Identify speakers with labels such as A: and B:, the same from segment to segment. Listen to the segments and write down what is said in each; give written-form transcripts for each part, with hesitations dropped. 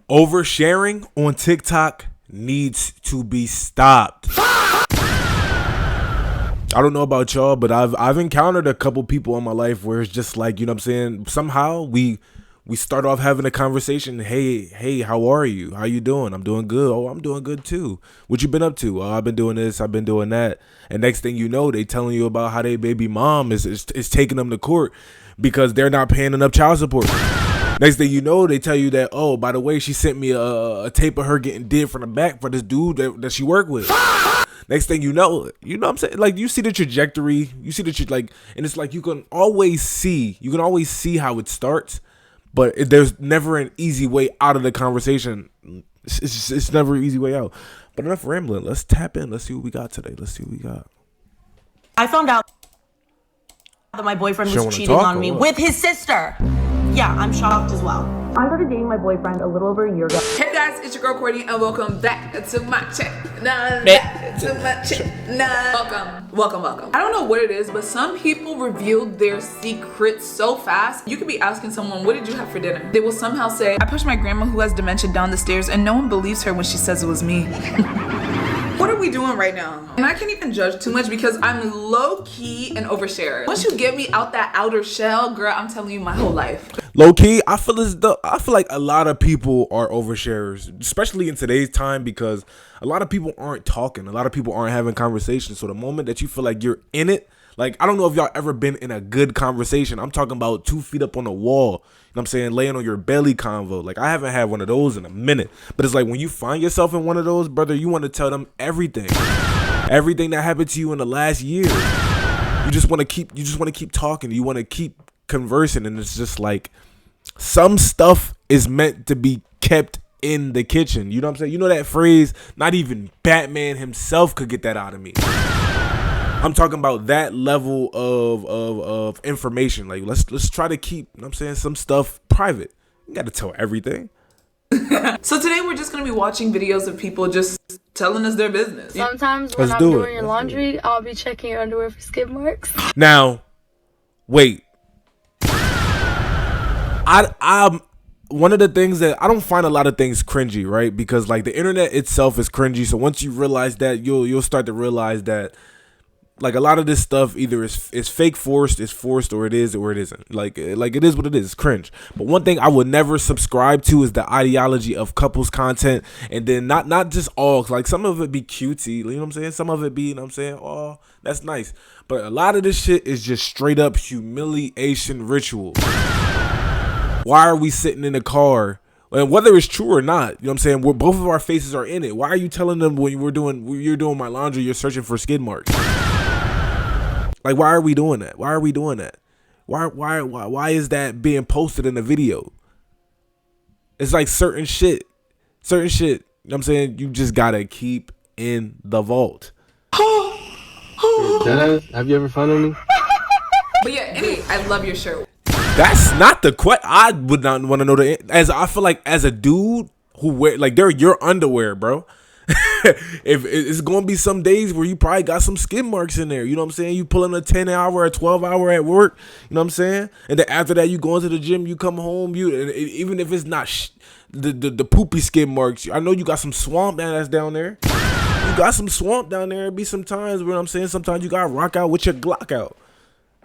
A: Oversharing on TikTok needs to be stopped. I don't know about y'all, but I've encountered a couple people in my life where it's just like, you know what I'm saying? Somehow we start off having a conversation. Hey, how are you? How you doing? I'm doing good. Oh, I'm doing good too. What you been up to? Oh, I've been doing this. I've been doing that. And next thing you know, they telling you about how their baby mom is taking them to court because they're not paying enough child support. Next thing you know, they tell you that, oh, by the way, she sent me a tape of her getting did from the back for this dude that she worked with. Next thing you know what I'm saying? Like, you see the trajectory, and it's like you can always see how it starts, but there's never an easy way out of the conversation. It's never an easy way out. But enough rambling. Let's tap in. Let's see what we got today.
B: I found out that my boyfriend was cheating on me with his sister. Yeah, I'm shocked as well. I started dating my boyfriend a little over a year ago.
C: Hey guys, it's your girl Courtney and welcome back to my channel. Welcome. I don't know what it is, but some people reveal their secrets so fast. You could be asking someone, what did you have for dinner? They will somehow say, I pushed my grandma who has dementia down the stairs, and no one believes her when she says it was me. What are we doing right now? And I can't even judge too much because I'm low-key an oversharer. Once you get me out that outer shell, girl, I'm telling you my whole life.
A: Low-key, I feel like a lot of people are oversharers, especially in today's time, because a lot of people aren't talking. A lot of people aren't having conversations. So the moment that you feel like you're in it, like, I don't know if y'all ever been in a good conversation. I'm talking about 2 feet up on the wall. You know what I'm saying? Laying on your belly convo. Like, I haven't had one of those in a minute. But it's like when you find yourself in one of those, brother, you want to tell them everything. Everything that happened to you in the last year. You just want to keep talking. You want to keep conversing. And it's just like some stuff is meant to be kept in the kitchen. You know what I'm saying? You know that phrase, not even Batman himself could get that out of me. I'm talking about that level of information. Like, let's try to keep, you know what I'm saying, some stuff private. You got to tell everything.
C: So today we're just going to be watching videos of people just telling us their business.
D: Sometimes when I'm doing your laundry, I'll be checking your underwear for skid marks.
A: Now, wait. I'm one of the things that I don't find a lot of things cringy, right? Because like the internet itself is cringy. So once you realize that, you'll start to realize that like a lot of this stuff either is fake forced, it's forced, or it is or it isn't. Like it is what it is. It's cringe. But one thing I would never subscribe to is the ideology of couples content, and then not just all. Like some of it be cutesy, you know what I'm saying? Some of it be, you know what I'm saying? Oh, that's nice. But a lot of this shit is just straight up humiliation ritual. Why are we sitting in the car? And whether it's true or not, you know what I'm saying? Both of our faces are in it. Why are you telling them when you're doing my laundry, you're searching for skid marks? Like, why are we doing that? Why is that being posted in the video? It's like certain shit, you know what I'm saying? You just gotta keep in the vault.
E: Have you ever found me?
C: But yeah, anyway, I love your shirt.
A: That's not the question. I would not want to know I feel like as a dude who wear, like, they're your underwear, bro. If it's gonna be some days where you probably got some skid marks in there, you know what I'm saying? You pulling a 10-hour or 12-hour at work, you know what I'm saying? And then after that, you go into the gym, you come home, even if it's not the poopy skid marks, I know you got some swamp that's down there. You got some swamp down there. It'd be some times where I'm saying sometimes you gotta rock out with your Glock out,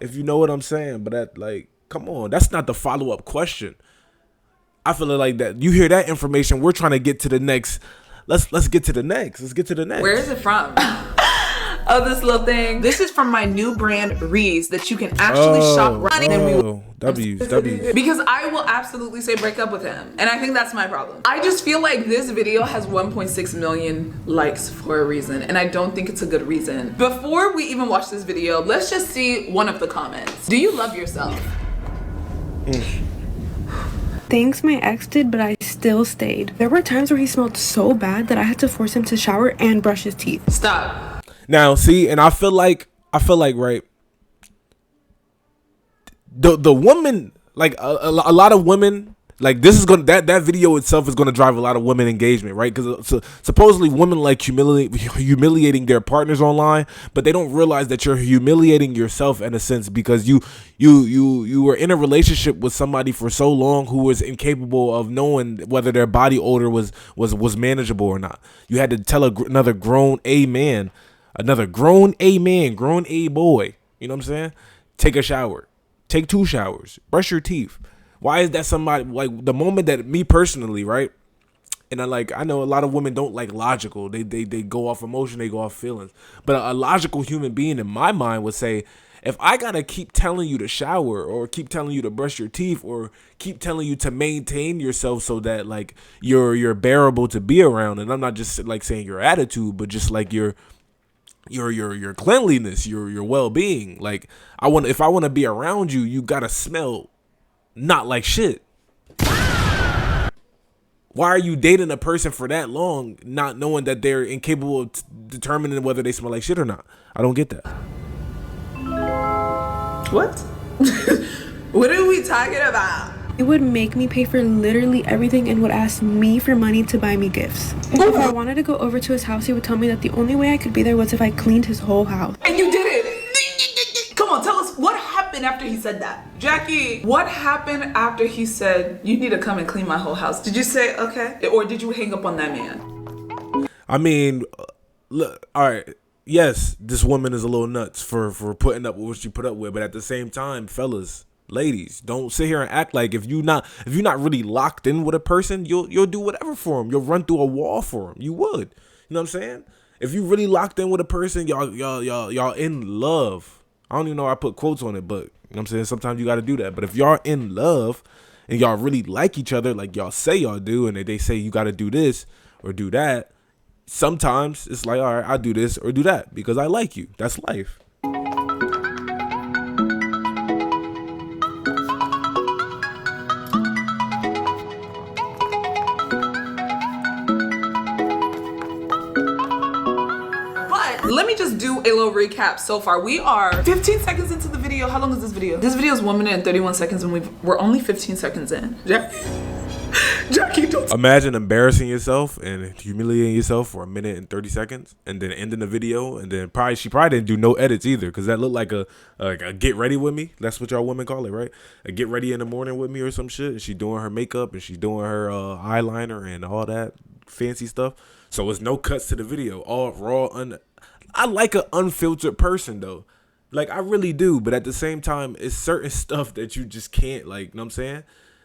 A: if you know what I'm saying. But that, like, come on, that's not the follow-up question. I feel like that you hear that information, we're trying to get to the next. Let's get to the next.
C: Where is it from? Oh, this little thing. This is from my new brand, Rees, that you can actually shop right now.
A: W's.
C: Because I will absolutely say break up with him. And I think that's my problem. I just feel like this video has 1.6 million likes for a reason. And I don't think it's a good reason. Before we even watch this video, let's just see one of the comments. Do you love yourself?
F: Thanks, my ex did, but I still stayed. There were times where he smelled so bad that I had to force him to shower and brush his teeth.
C: Stop.
A: Now, see, and I feel like right, the woman, like a lot of women Like this is gonna that video itself is gonna drive a lot of women engagement, right? Because supposedly women like humiliating their partners online, but they don't realize that you're humiliating yourself in a sense because you were in a relationship with somebody for so long who was incapable of knowing whether their body odor was manageable or not. You had to tell another grown A man, grown A boy, you know what I'm saying? Take a shower, take 2 showers, brush your teeth. Why is that somebody, like, the moment that me personally, right? And I know a lot of women don't like logical. They go off emotion, they go off feelings. But a logical human being in my mind would say, if I gotta keep telling you to shower or keep telling you to brush your teeth or keep telling you to maintain yourself so that like you're bearable to be around, and I'm not just like saying your attitude, but just like your cleanliness, your well-being. Like if I want to be around you, you gotta smell not like shit. Why are you dating a person for that long not knowing that they're incapable of determining whether they smell like shit or not? I don't get that.
C: What? What are we talking about?
F: He would make me pay for literally everything and would ask me for money to buy me gifts. If I wanted to go over to his house, he would tell me that the only way I could be there was if I cleaned his whole house.
C: And you did it! Come on, tell us what happened after he said that. Jackie, what happened after he said, you need to come and clean my whole house? Did you say, okay? Or did you hang up on that man?
A: I mean, look, all right. Yes, this woman is a little nuts for putting up with what she put up with. But at the same time, fellas, ladies, don't sit here and act like if you're not really locked in with a person, you'll do whatever for him. You'll run through a wall for him. You would. You know what I'm saying? If you really locked in with a person, y'all in love. I don't even know why I put quotes on it, but you know what I'm saying? Sometimes you got to do that. But if y'all in love and y'all really like each other, like y'all say y'all do, and they say you got to do this or do that, sometimes it's like, all right, I'll do this or do that because I like you. That's life.
C: Let me just do a little recap so far. We are 15 seconds into the video. How long is this video? This video is 1 minute and 31 seconds and we're only 15 seconds in. Jackie, don't.
A: Imagine embarrassing yourself and humiliating yourself for 1 minute and 30 seconds and then ending the video, and then she probably didn't do no edits either because that looked like a get ready with me. That's what y'all women call it, right? A get ready in the morning with me or some shit. And she doing her makeup and she's doing her eyeliner and all that fancy stuff. So it's no cuts to the video, all raw. I like an unfiltered person though. Like I really do, but at the same time, it's certain stuff that you just can't, like, you know what I'm saying?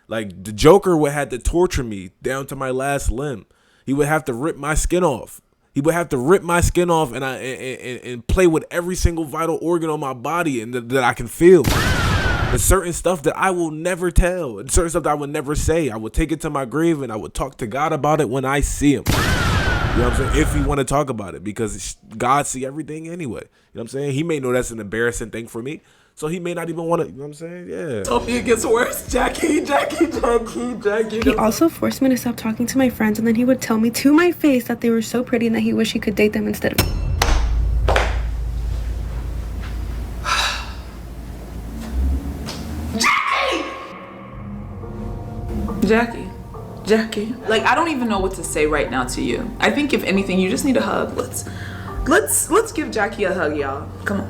A: Like the Joker would have to torture me down to my last limb. He would have to rip my skin off. He would have to rip my skin off and play with every single vital organ on my body and that I can feel. There's certain stuff that I will never tell. And certain stuff that I would never say. I would take it to my grave and I would talk to God about it when I see him. You know what I'm saying? If he want to talk about it, because God see everything anyway. You know what I'm saying? He may know that's an embarrassing thing for me, so he may not even want to, you know what I'm saying? Yeah.
C: Tell me it gets worse. Jackie.
F: He also forced me to stop talking to my friends, and then he would tell me to my face that they were so pretty and that he wished he could date them instead of me.
C: Jackie, like I don't even know what to say right now to you. I think if anything, you just need a hug. Let's give Jackie a hug, y'all. Come on.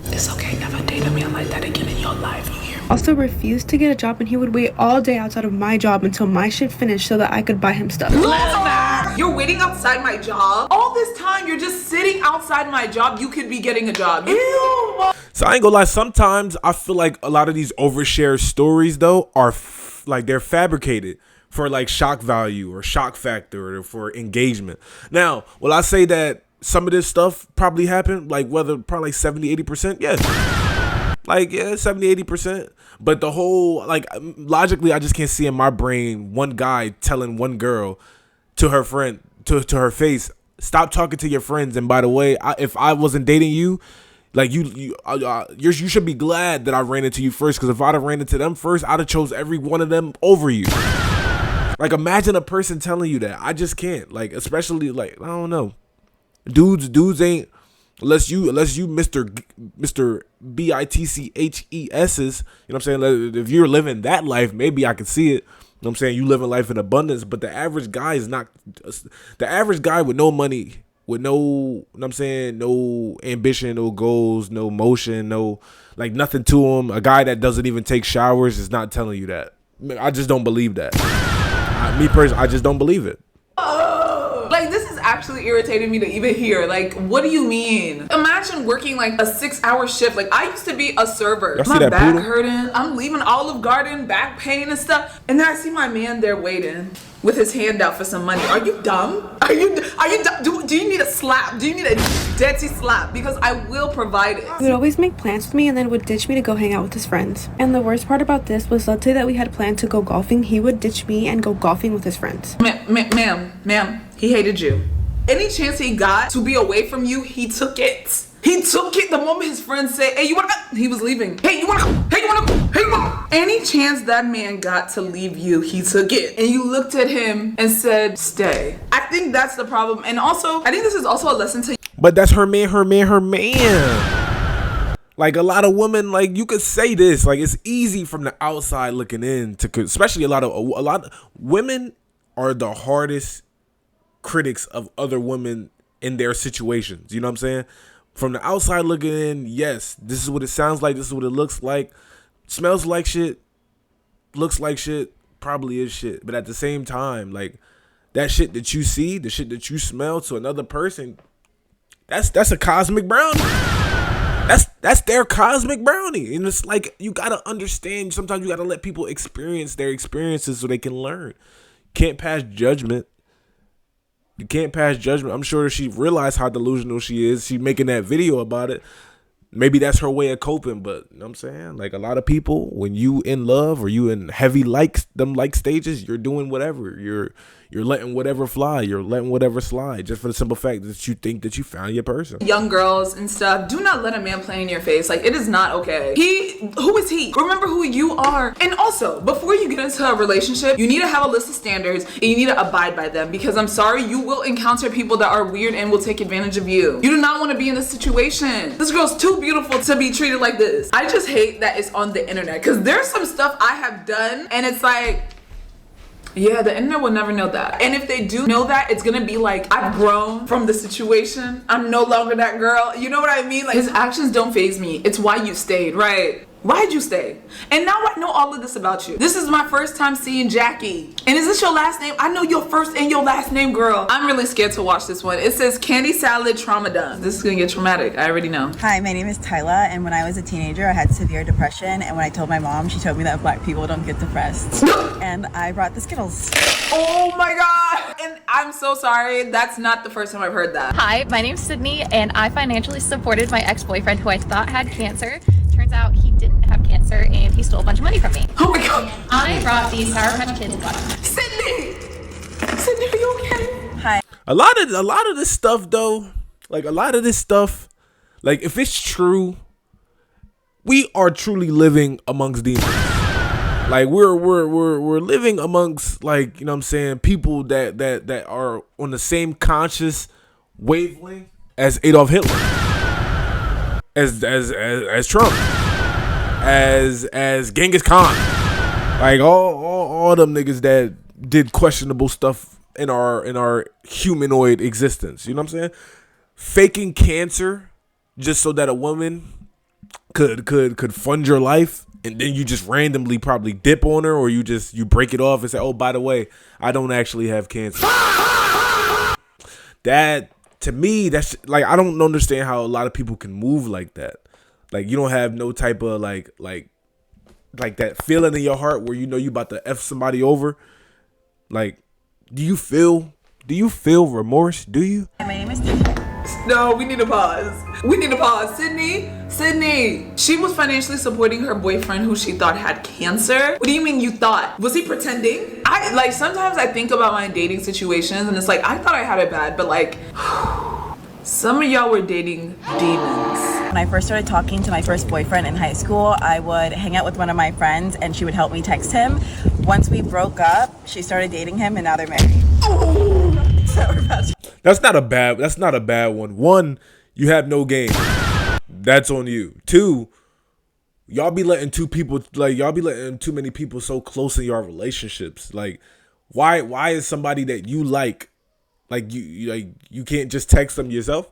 C: It's okay. Never date a man like that again in your life. You hear me?
F: Also refused to get a job, and he would wait all day outside of my job until my shit finished so that I could buy him stuff.
C: You're waiting outside my job? All this time you're just sitting outside my job. You could be getting a job. Ew.
A: So I ain't gonna lie, sometimes I feel like a lot of these overshare stories though are like they're fabricated for like shock value or shock factor or for engagement. Now, will I say that some of this stuff probably happened, like whether probably like 70-80%? Yes. Like, yeah, 70-80%. But the whole, like, logically, I just can't see in my brain one guy telling one girl to her friend, to her face, stop talking to your friends. And by the way, if I wasn't dating you, like you should be glad that I ran into you first, because if I'd have ran into them first, I'd have chose every one of them over you. Like, imagine a person telling you that. I just can't. Like, especially, like, I don't know. Dudes ain't Unless you Mr. BITCHESs, you know what I'm saying? If you're living that life, maybe I could see it. You know what I'm saying? You living life in abundance, but the average guy is not. The average guy with no money, with no, you know what I'm saying, no ambition, no goals, no motion, no, like, nothing to him. A guy that doesn't even take showers is not telling you that. I just don't believe that. Me personally, I just don't believe it.
C: Like, this is actually irritating me to even hear. Like, what do you mean? Imagine working like a 6-hour shift. Like, I used to be a server. My back hurting. I'm leaving Olive Garden, back pain and stuff. And then I see my man there waiting with his hand out for some money. Are you dumb? Are you dumb? Do you need a slap? Do you need a dirty slap? Because I will provide it.
F: He would always make plans with me and then would ditch me to go hang out with his friends. And the worst part about this was, let's say that we had planned to go golfing, he would ditch me and go golfing with his friends.
C: Ma'am, he hated you. Any chance he got to be away from you, he took it. He took it the moment his friends said, hey, you wanna go? He was leaving. Hey, you wanna go? Hey, you wanna go? Hey, you wanna go? Any chance that man got to leave you, he took it. And you looked at him and said, stay. I think that's the problem. And also, I think this is also a lesson to...
A: But that's her man. Like, a lot of women, like, you could say this, like, it's easy from the outside looking in to, especially a lot of women are the hardest critics of other women in their situations. You know what I'm saying? From the outside looking in, yes, this is what it sounds like. This is what it looks like. Smells like shit. Looks like shit. Probably is shit. But at the same time, like, that shit that you see, the shit that you smell to another person, that's a cosmic brownie. That's their cosmic brownie. And it's like, you gotta understand, sometimes you gotta let people experience their experiences so they can learn. Can't pass judgment. You can't pass judgment. I'm sure she realized how delusional she is. She making that video about it. Maybe that's her way of coping, but you know what I'm saying? Like, a lot of people, when you in love or you in heavy them stages, you're doing whatever. You're letting whatever fly. You're letting whatever slide, just for the simple fact that you think that you found your person.
C: Young girls and stuff, do not let a man play in your face. Like, it is not okay. Who is he? Remember who you are. And also, before you get into a relationship, you need to have a list of standards and you need to abide by them, because I'm sorry, you will encounter people that are weird and will take advantage of you. You do not want to be in this situation. This girl's too beautiful to be treated like this. I just hate that it's on the internet, because there's some stuff I have done and it's like, yeah, the internet will never know that. And if they do know that, it's gonna be like, I've grown from the situation. I'm no longer that girl. You know what I mean? Like, his actions don't faze me. It's why you stayed, right? Why'd you stay? And now I know all of this about you. This is my first time seeing Jackie. And is this your last name? I know your first and your last name, girl. I'm really scared to watch this one. It says candy salad trauma done. This is gonna get traumatic. I already know.
E: Hi, my name is Tyla, and when I was a teenager, I had severe depression. And when I told my mom, she told me that Black people don't get depressed. And I brought the Skittles.
C: Oh my God. And I'm so sorry. That's not the first time I've heard that.
G: Hi, my name's Sydney, and I financially supported my ex-boyfriend who I thought had cancer. Turns out he didn't have cancer and he stole a bunch of money from me.
C: Oh my God.
G: I brought these Sour Patch Kids and got them.
C: Sydney, are you okay?
E: Hi.
A: A lot of this stuff, though, like, if it's true, we are truly living amongst demons. Like, we're living amongst, like, you know what I'm saying, people that are on the same conscious wavelength as Adolf Hitler, as Trump, as Genghis Khan, like all them niggas that did questionable stuff in our humanoid existence. You know what I'm saying? Faking cancer just so that a woman could fund your life, and then you just randomly probably dip on her, or you break it off and say, oh, by the way, I don't actually have cancer. That, to me, that's like, I don't understand how a lot of people can move like that. Like, you don't have no type of like that feeling in your heart where you know you about to F somebody over. Like, do you feel remorse? Do you?
E: My name is
C: No, we need to pause. Sydney, she was financially supporting her boyfriend who she thought had cancer. What do you mean you thought? Was he pretending? Sometimes I think about my dating situations and it's like, I thought I had it bad, but like, some of y'all were dating demons.
E: When I first started talking to my first boyfriend in high school, I would hang out with one of my friends and she would help me text him. Once we broke up, she started dating him and now they're married.
C: Oh.
A: That's not a bad one. One, you have no game. That's on you. 2, y'all be letting too many people so close in your relationships. Like, why is somebody that you like you can't just text them yourself?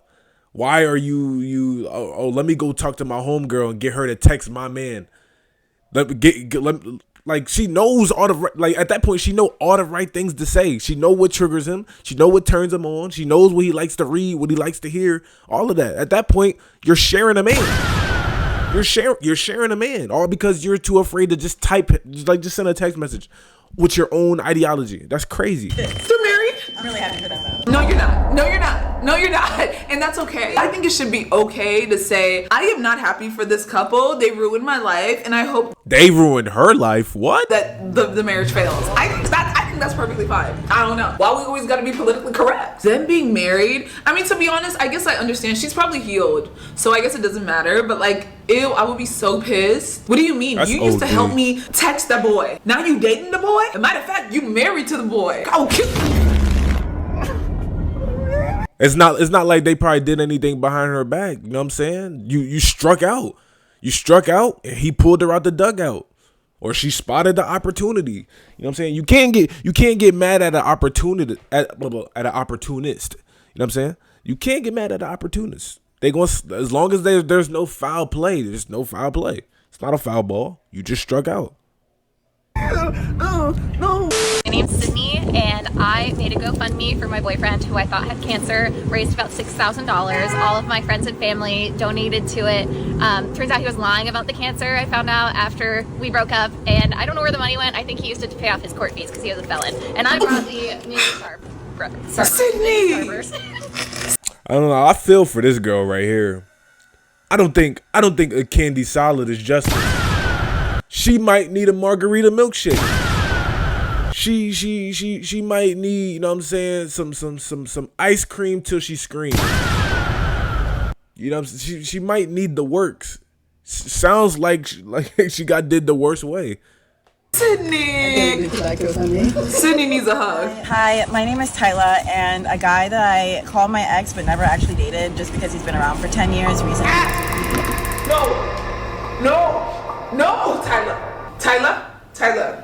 A: Why are you let me go talk to my homegirl and get her to text my man. Like, she knows all the like, at that point she know all the right things to say. She know what triggers him. She know what turns him on. She knows what he likes to read, what he likes to hear. All of that. At that point, you're sharing a man. You're sharing a man, all because you're too afraid to just just send a text message with your own ideology. That's crazy.
C: They're married.
E: I'm really happy for them though.
C: No, you're not. No, you're not. No, you're not. And that's okay. I think it should be okay to say, I am not happy for this couple. They ruined my life, and I hope
A: they ruined her life. What?
C: That the marriage fails. I think that's perfectly fine. I don't know. Why we always gotta be politically correct? Them being married, I mean, to be honest, I guess I understand. She's probably healed, so I guess it doesn't matter. But like, ew, I would be so pissed. What do you mean?
A: That's
C: you used to
A: OD.
C: help me text the boy. Now you dating the boy? As a matter of fact, you married to the boy. Oh, cute.
A: It's not like they probably did anything behind her back. You know what I'm saying? You struck out. You struck out and he pulled her out the dugout. Or she spotted the opportunity. You know what I'm saying? You can't get mad at an opportunity at an opportunist. You know what I'm saying? You can't get mad at an opportunist. They going as long as there's no foul play. There's no foul play. It's not a foul ball. You just struck out.
G: My name's Sydney, and I made a GoFundMe for my boyfriend who I thought had cancer, raised about $6,000. All of my friends and family donated to it. Turns out he was lying about the cancer, I found out after we broke up, and I don't know where the money went. I think he used it to pay off his court fees because he was a felon. And I brought the new
C: Sydney!
A: I don't know. I feel for this girl right here. I don't think a candy salad is justice. She might need a margarita milkshake. She might need, you know what I'm saying, some ice cream till she screams. You know what I'm saying? She might need the works. Sounds like she did the worst way.
C: Sydney! Sydney needs a hug.
E: Hi, my name is Tyla, and a guy that I call my ex but never actually dated just because he's been around for 10 years recently.
C: No, Tyla.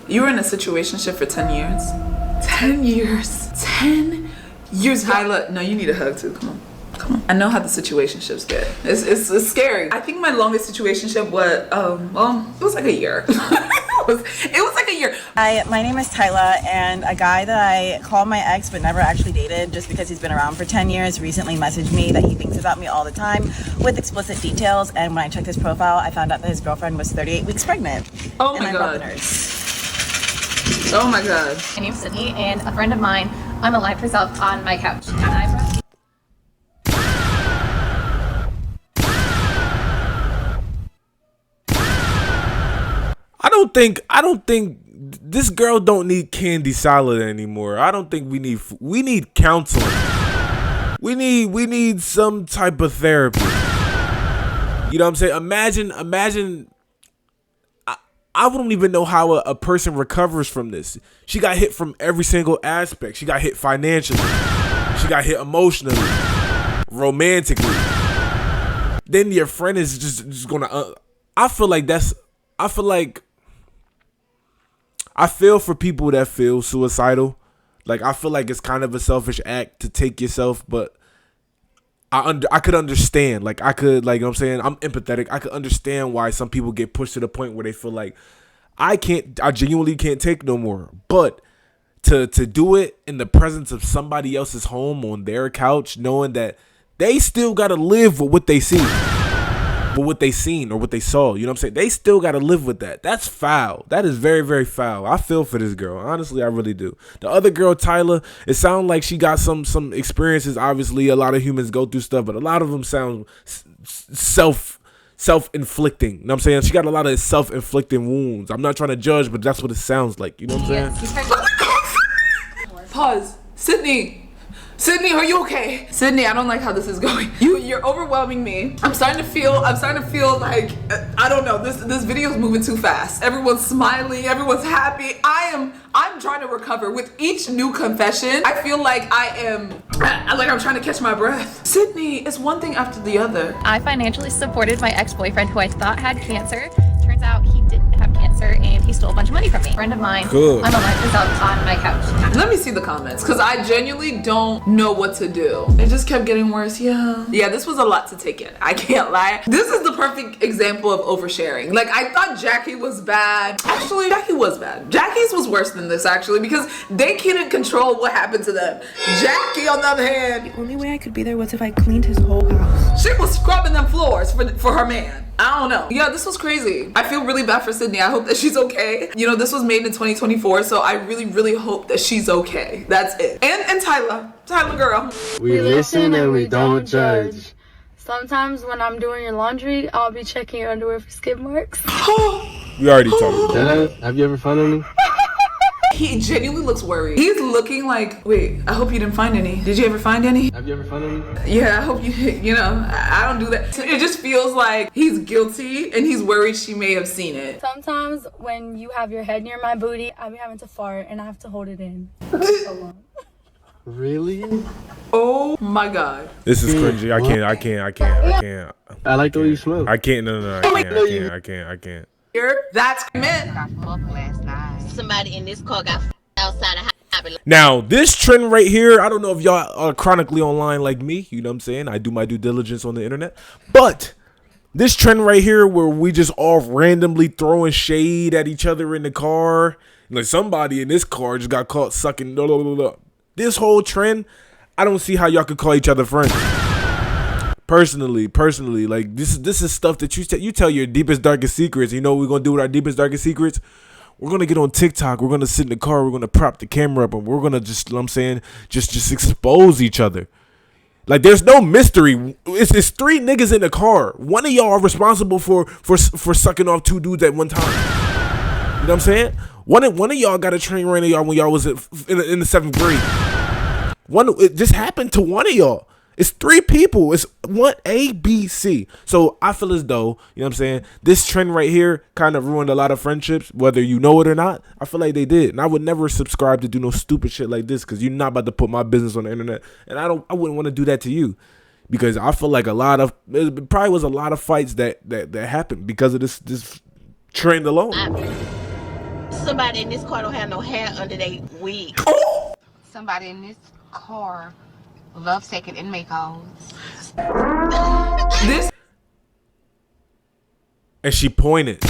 C: You were in a situationship for 10 years. 10 years. 10 years, Tyla. No, you need a hug too. Come on. I know how the situationships get. It's scary. I think my longest situationship was, it was like a year. It was like a year.
E: Hi, my name is Tyla, and a guy that I call my ex but never actually dated just because he's been around for 10 years recently messaged me that he thinks about me all the time with explicit details, and when I checked his profile, I found out that his girlfriend was 38 weeks pregnant.
C: Oh my
E: and I
C: God.
E: brought the nurse.
C: Oh my God.
G: My name's Sydney, and a friend of mine unalived herself on my couch. And I brought
A: I don't think this girl don't need candy salad anymore. I don't think we need counseling. We need some type of therapy. You know what I'm saying? Imagine I don't even know how a person recovers from this. She got hit from every single aspect. She got hit financially. She got hit emotionally, romantically. Then your friend is just gonna. I feel for people that feel suicidal. Like, I feel like it's kind of a selfish act to take yourself, but I could understand. Like, I could, like, you know what I'm saying? I'm empathetic. I could understand why some people get pushed to the point where they feel like, I genuinely can't take no more. But to do it in the presence of somebody else's home on their couch, knowing that they still got to live with what they see. But what they seen or what they saw, you know what I'm saying? They still got to live with that. That's foul. That is very, very foul. I feel for this girl. Honestly, I really do. The other girl, Tyla, it sounds like she got some experiences. Obviously, a lot of humans go through stuff, but a lot of them sound self-inflicting. You know what I'm saying? She got a lot of self-inflicting wounds. I'm not trying to judge, but that's what it sounds like. You know what I'm saying?
C: Pause. Sydney, are you okay? Sydney, I don't like how this is going. You're overwhelming me. I'm starting to feel like, I don't know, this video is moving too fast. Everyone's smiling, everyone's happy. I'm trying to recover. With each new confession, I feel like I'm trying to catch my breath. Sydney, it's one thing after the other.
G: I financially supported my ex-boyfriend who I thought had cancer. Turns out he didn't have cancer and he stole a bunch of money from me. A friend of mine,
A: Good.
G: I'm a life result on my couch.
C: Let me see the comments, because I genuinely don't know what to do. It just kept getting worse. Yeah, this was a lot to take in. I can't lie. This is the perfect example of oversharing. Like, I thought Jackie was bad. Actually, Jackie was bad. Jackie's was worse than this, actually, because they couldn't control what happened to them. Jackie, on the other hand,
F: The only way I could be there was if I cleaned his whole house.
C: she was scrubbing them floors for her man. I don't know. Yeah, this was crazy. I feel really bad for Sydney. I hope that she's okay. You know, this was made in 2024, so I really, really hope that she's okay. That's it. And Tyler. Tyler, girl.
D: We listen and we don't judge. Sometimes when I'm doing your laundry, I'll be checking your underwear for skid marks.
A: We already talked about that.
H: Have you ever found any?
C: He genuinely looks worried. He's looking like, wait, I hope you didn't find any. Did you ever find any?
H: Have you ever found any?
C: Yeah, I hope you know, I don't do that. It just feels like he's guilty and he's worried she may have seen it.
D: Sometimes when you have your head near my booty, I'll be having to fart and I have to hold it in.
H: Really?
C: Oh my God.
A: This is cringy. I can't.
H: I like the way you smell.
A: I can't. No. I can't.
C: Here, that's meant.
I: Somebody in this car got outside of hobby.
A: Now, this trend right here, I don't know if y'all are chronically online like me. You know what I'm saying? I do my due diligence on the internet. But this trend right here where we just all randomly throwing shade at each other in the car. Like somebody in this car just got caught sucking. This whole trend, I don't see how y'all could call each other friends. Personally, like this is stuff that you tell your deepest, darkest secrets. You know what we're gonna do with our deepest, darkest secrets? We're gonna get on TikTok. We're gonna sit in the car. We're gonna prop the camera up, and we're gonna just, you know what I'm saying, just expose each other. Like there's no mystery. It's three niggas in the car. One of y'all are responsible for sucking off two dudes at one time. You know what I'm saying? One of y'all got a train ran of y'all when y'all was in the 7th grade. It just happened to one of y'all. It's three people. It's one A, B, C. So I feel as though, you know what I'm saying, this trend right here kind of ruined a lot of friendships, whether you know it or not. I feel like they did. And I would never subscribe to do no stupid shit like this because you're not about to put my business on the internet. And I wouldn't want to do that to you because I feel like it probably was a lot of fights that happened because of this trend alone.
I: Somebody in this car don't have no hair under their wig.
J: Somebody in this car loves taking inmate calls.
A: And she pointed.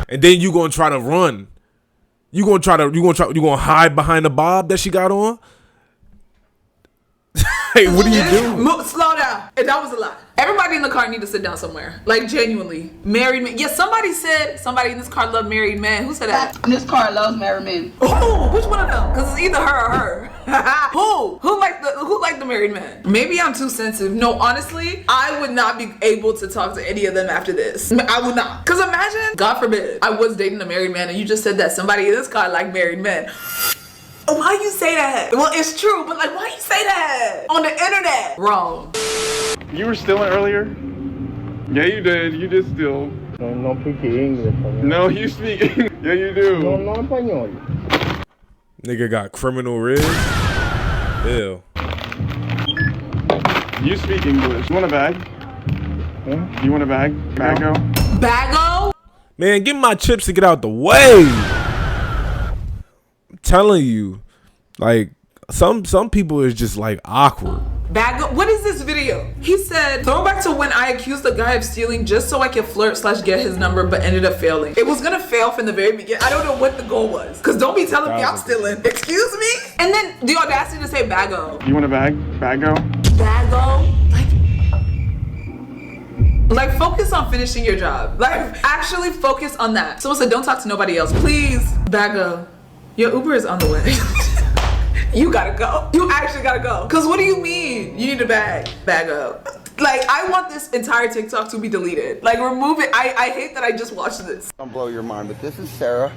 A: And then you gonna try to run. You gonna hide behind the bob that she got on? Hey, what are you doing?
C: Slow down. And that was a lie. Everybody in the car need to sit down somewhere. Like, genuinely. Married men. Yeah, somebody said somebody in this car loved married men. Who said that?
J: In this car loves married men.
C: Oh, which one of them? Because it's either her or her. Who liked the married men? Maybe I'm too sensitive. No, honestly, I would not be able to talk to any of them after this. I would not. Because imagine, God forbid, I was dating a married man and you just said that somebody in this car liked married men. Why you say that? Well, it's true, but like, why you say that? On the internet. Wrong.
K: You were stealing earlier? Yeah, you did. You did steal.
H: No speak English.
K: No, you speak English. Yeah, you do.
H: No español.
A: Nigga got criminal riz. Ew.
K: You speak English. You want a bag? Huh? You want a bag? Bago?
C: Bago?
A: Man, give me my chips to get out the way. I'm telling you, like some people is just like awkward.
C: Bago? What is this video? He said, throwback to when I accused the guy of stealing just so I could flirt/get his number, but ended up failing. It was gonna fail from the very beginning. I don't know what the goal was. Cause don't be telling me I'm stealing. Excuse me? And then the audacity to say bago.
K: You want a bag? Bago?
C: Bago? Like focus on finishing your job. Like actually focus on that. Someone said don't talk to nobody else. Please, bago. Your Uber is on the way. You gotta go. You actually gotta go. Cause what do you mean? You need a bag. Bago. Like I want this entire TikTok to be deleted. Like remove it. I hate that I just watched this.
L: Don't blow your mind, but this is Sarah.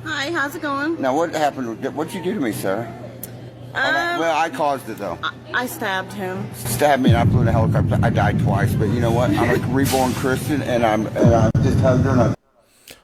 E: Hi, how's it going?
L: Now what happened? What'd you do to me, Sarah? Well, I caused it though.
E: I stabbed him.
L: Stabbed me and I flew in a helicopter. I died twice, but you know what? I'm a reborn Christian and I just hugged her and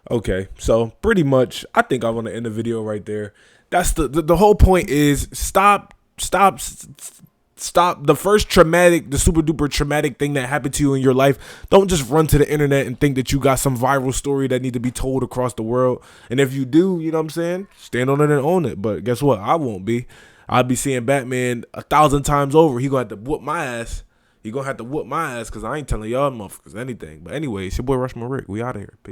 A: Okay, so pretty much, I think I want to end the video right there. That's the whole point is stop the first the super duper traumatic thing that happened to you in your life. Don't just run to the internet and think that you got some viral story that need to be told across the world. And if you do, you know what I'm saying, stand on it and own it. But guess what? I won't be. I'll be seeing Batman 1,000 times over. He gonna have to whoop my ass. He gonna have to whoop my ass because I ain't telling y'all motherfuckers anything. But anyway, it's your boy Rush More Rick. We out of here. Peace.